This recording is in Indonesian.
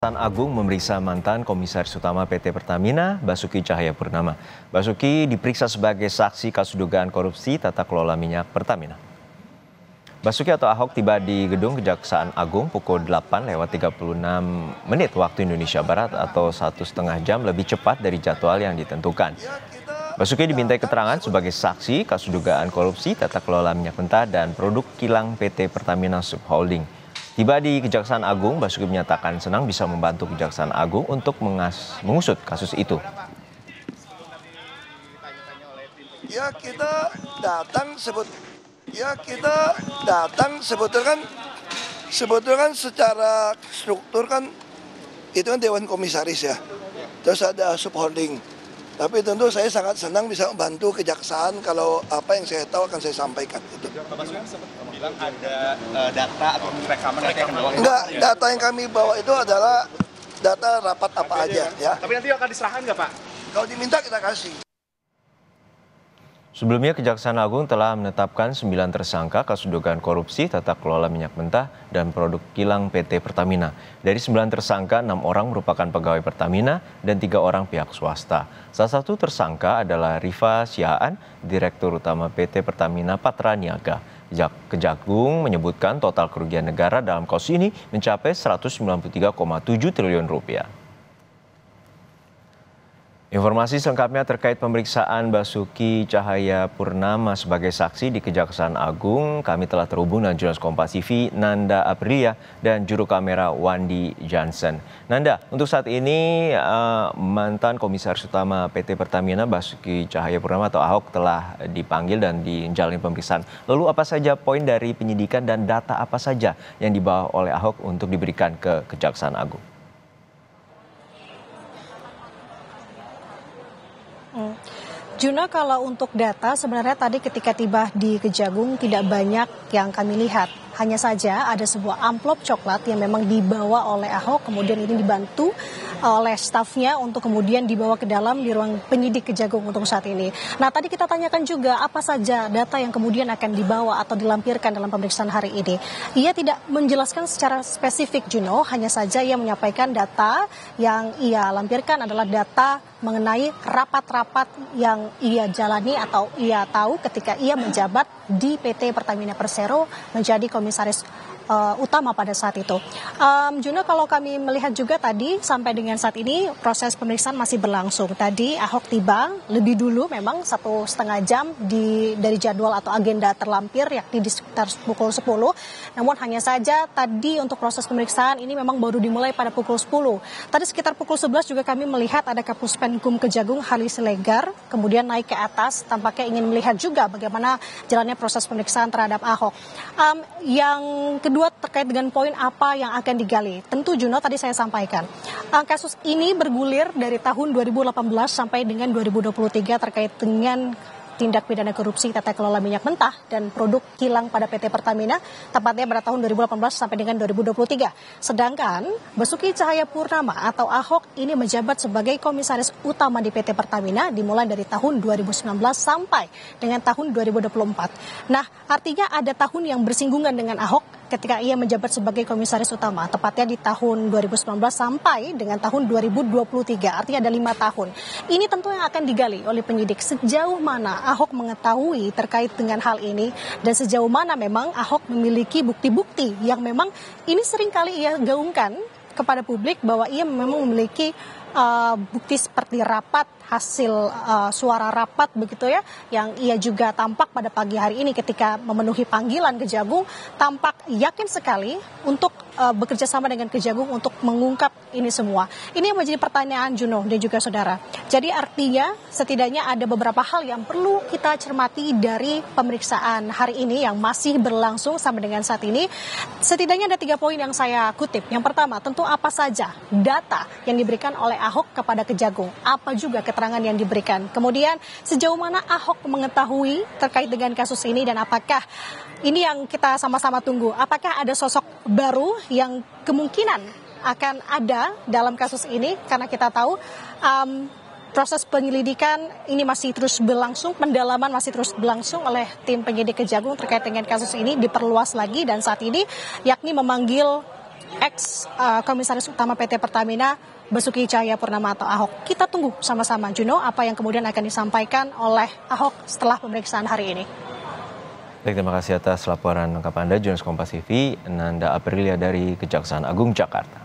Kejaksaan Agung memeriksa mantan Komisaris Utama PT Pertamina, Basuki Cahayapurnama. Basuki diperiksa sebagai saksi kasus dugaan korupsi tata kelola minyak Pertamina. Basuki atau Ahok tiba di gedung Kejaksaan Agung pukul 8:36 waktu Indonesia Barat atau 1,5 jam lebih cepat dari jadwal yang ditentukan. Basuki dimintai keterangan sebagai saksi kasus dugaan korupsi tata kelola minyak mentah dan produk kilang PT Pertamina Subholding. Tiba di Kejaksaan Agung, Basuki menyatakan senang bisa membantu Kejaksaan Agung untuk mengusut kasus itu. Kita datang sebetulnya kan secara struktur kan itu kan Dewan Komisaris ya. Terus ada subholding. Tapi tentu saya sangat senang bisa membantu Kejaksaan kalau apa yang saya tahu akan saya sampaikan. Itu. Pak Basuki sempat bilang ada data atau rekaman yang akan dibawa. Enggak, data yang kami bawa itu adalah data rapat apa aja ya. Tapi nanti akan diserahkan nggak Pak? Kalau diminta kita kasih. Sebelumnya, Kejaksaan Agung telah menetapkan 9 tersangka kasus dugaan korupsi tata kelola minyak mentah dan produk kilang PT Pertamina. Dari 9 tersangka, 6 orang merupakan pegawai Pertamina dan 3 orang pihak swasta. Salah satu tersangka adalah Rifa Sihaan, Direktur Utama PT Pertamina Patraniaga. Kejagung menyebutkan total kerugian negara dalam kasus ini mencapai 193,7 triliun rupiah. Informasi selengkapnya terkait pemeriksaan Basuki Cahayapurnama sebagai saksi di Kejaksaan Agung, kami telah terhubung dengan jurnalis Kompas TV Nanda Aprilia dan juru kamera Wandi Johnson. Nanda, untuk saat ini mantan Komisaris Utama PT Pertamina Basuki Cahayapurnama atau Ahok telah dipanggil dan dijalani pemeriksaan. Lalu apa saja poin dari penyidikan dan data apa saja yang dibawa oleh Ahok untuk diberikan ke Kejaksaan Agung? Juna, kalau untuk data sebenarnya tadi ketika tiba di Kejagung tidak banyak yang kami lihat. Hanya saja ada sebuah amplop coklat yang memang dibawa oleh Ahok, kemudian ini dibantu oleh stafnya untuk kemudian dibawa ke dalam di ruang penyidik Kejagung untuk saat ini. Nah, tadi kita tanyakan juga apa saja data yang kemudian akan dibawa atau dilampirkan dalam pemeriksaan hari ini. Ia tidak menjelaskan secara spesifik, Juno, hanya saja ia menyampaikan data yang ia lampirkan adalah data mengenai rapat-rapat yang ia jalani atau ia tahu ketika ia menjabat di PT Pertamina Persero menjadi komisaris utama pada saat itu. Juno, kalau kami melihat juga tadi sampai dengan saat ini proses pemeriksaan masih berlangsung. Tadi Ahok tiba lebih dulu memang 1,5 jam dari jadwal atau agenda terlampir yakni di sekitar pukul 10. Namun hanya saja tadi untuk proses pemeriksaan ini memang baru dimulai pada pukul 10. Tadi sekitar pukul 11 juga kami melihat ada Kapus Penkum Kejagung Halis Siregar kemudian naik ke atas tampaknya ingin melihat juga bagaimana jalannya proses pemeriksaan terhadap Ahok. Yang kedua terkait dengan poin apa yang akan digali. Tentu Juno tadi saya sampaikan. Kasus ini bergulir dari tahun 2018 sampai dengan 2023 terkait dengan tindak pidana korupsi tata kelola minyak mentah dan produk kilang pada PT Pertamina, tepatnya pada tahun 2018 sampai dengan 2023. Sedangkan Basuki Cahayapurnama atau Ahok ini menjabat sebagai komisaris utama di PT Pertamina dimulai dari tahun 2019 sampai dengan tahun 2024. Nah, artinya ada tahun yang bersinggungan dengan Ahok ketika ia menjabat sebagai komisaris utama, tepatnya di tahun 2019 sampai dengan tahun 2023, artinya ada 5 tahun. Ini tentu yang akan digali oleh penyidik sejauh mana Ahok mengetahui terkait dengan hal ini dan sejauh mana memang Ahok memiliki bukti-bukti yang memang ini seringkali ia gaungkan kepada publik bahwa ia memang memiliki bukti seperti rapat, hasil suara rapat begitu ya, yang ia juga tampak pada pagi hari ini ketika memenuhi panggilan Kejagung, tampak yakin sekali untuk bekerja sama dengan Kejagung untuk mengungkap ini semua. Ini yang menjadi pertanyaan Juno dan juga saudara. Jadi artinya setidaknya ada beberapa hal yang perlu kita cermati dari pemeriksaan hari ini yang masih berlangsung sampai dengan saat ini. Setidaknya ada 3 poin yang saya kutip. Yang pertama, tentu apa saja data yang diberikan oleh Ahok kepada Kejagung, apa juga keterangan yang diberikan. Kemudian sejauh mana Ahok mengetahui terkait dengan kasus ini dan apakah ini yang kita sama-sama tunggu, apakah ada sosok baru yang kemungkinan akan ada dalam kasus ini, karena kita tahu proses penyelidikan ini masih terus berlangsung, pendalaman masih terus berlangsung oleh tim penyidik Kejagung terkait dengan kasus ini diperluas lagi dan saat ini yakni memanggil ex Komisaris Utama PT Pertamina Basuki Cahayapurnama atau Ahok. Kita tunggu sama-sama, Juno, apa yang kemudian akan disampaikan oleh Ahok setelah pemeriksaan hari ini. Baik, terima kasih atas laporan lengkap Anda, Jurnalis Kompas TV, Nanda Aprilia dari Kejaksaan Agung Jakarta.